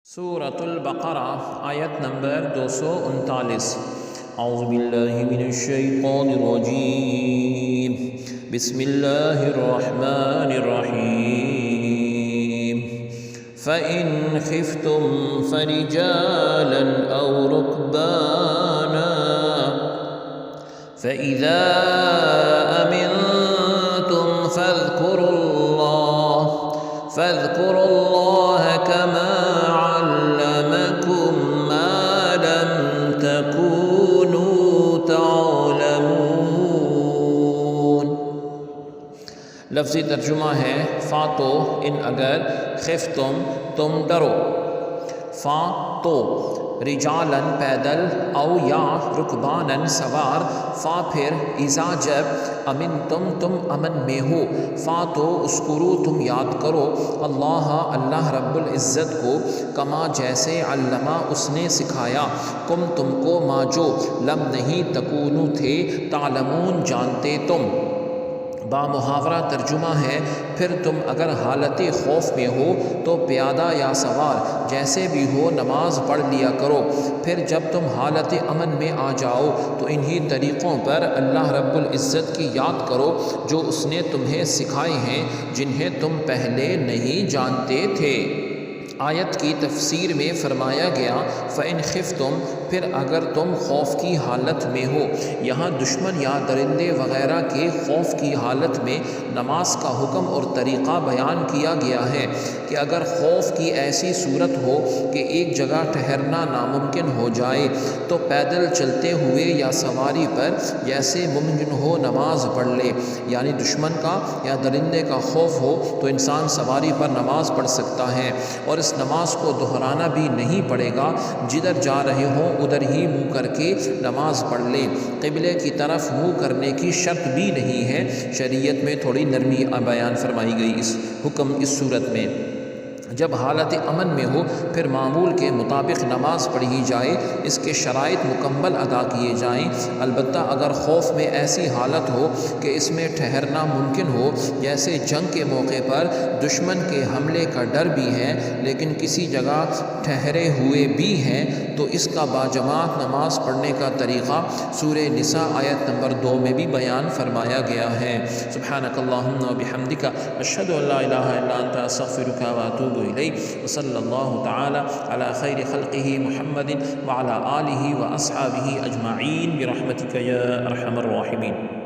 سورة البقرہ آیت نمبر 239۔ اعوذ باللہ من الشیطان الرجیم، بسم اللہ الرحمن الرحیم۔ فَإِنْ خِفْتُمْ فَرِجَالًا أَوْ رُكْبَانًا فَإِذَا أَمِنْتُمْ فَاذْكُرُوا اللَّهَ كَمَا علمكم ما لم تكونوا تعلمون۔ لفظی ترجمہ ہے فا تو ان اگر خفتم تم ڈرو، فا تو رجالن پیدل، او یا رکبانن سوار، فا پھر اذا جب، امن تم امن میں ہو، فا تو اذکرو تم یاد کرو، اللہ رب العزت کو، کما جیسے علمہ اس نے سکھایا، کم تم کو ما جو لم نہیں تکونو تھے تعلمون جانتے تم۔ با محاورہ ترجمہ ہے پھر تم اگر حالت خوف میں ہو تو پیادہ یا سوار جیسے بھی ہو نماز پڑھ لیا کرو، پھر جب تم حالت امن میں آ جاؤ تو انہی طریقوں پر اللہ رب العزت کی یاد کرو جو اس نے تمہیں سکھائے ہیں جنہیں تم پہلے نہیں جانتے تھے۔ آیت کی تفسیر میں فرمایا گیا فَإِنْ خِفْتُمْ پھر اگر تم خوف کی حالت میں ہو، یہاں دشمن یا درندے وغیرہ کے خوف کی حالت میں نماز کا حکم اور طریقہ بیان کیا گیا ہے کہ اگر خوف کی ایسی صورت ہو کہ ایک جگہ ٹھہرنا ناممکن ہو جائے تو پیدل چلتے ہوئے یا سواری پر جیسے ممکن ہو نماز پڑھ لے، یعنی دشمن کا یا درندے کا خوف ہو تو انسان سواری پر نماز پڑھ سکتا ہے، اور اس نماز کو دہرانا بھی نہیں پڑے گا، جدھر جا رہے ہوں ادھر ہی منہ کر کے نماز پڑھ لیں۔ قبلے کی طرف منہ کرنے کی شرط بھی نہیں ہے، شریعت میں تھوڑی نرمی بیان فرمائی گئی اس حکم اس صورت میں۔ جب حالت امن میں ہو پھر معمول کے مطابق نماز پڑھی جائے، اس کے شرائط مکمل ادا کیے جائیں، البتہ اگر خوف میں ایسی حالت ہو کہ اس میں ٹھہرنا ممکن ہو، جیسے جنگ کے موقع پر دشمن کے حملے کا ڈر بھی ہے لیکن کسی جگہ ٹھہرے ہوئے بھی ہیں، تو اس کا باجماعت نماز پڑھنے کا طریقہ سورہ نساء آیت نمبر 2 میں بھی بیان فرمایا گیا ہے۔ سبحانک اللہم و بحمدک، اشہد ان لا الہ الا انت، استغفرک و اتوب الیک، وصلی اللہ تعالی علی خیر خلقہ محمد وعلی آلہ و اصحابہ اجمعین برحمتک یا ارحم الراحمین۔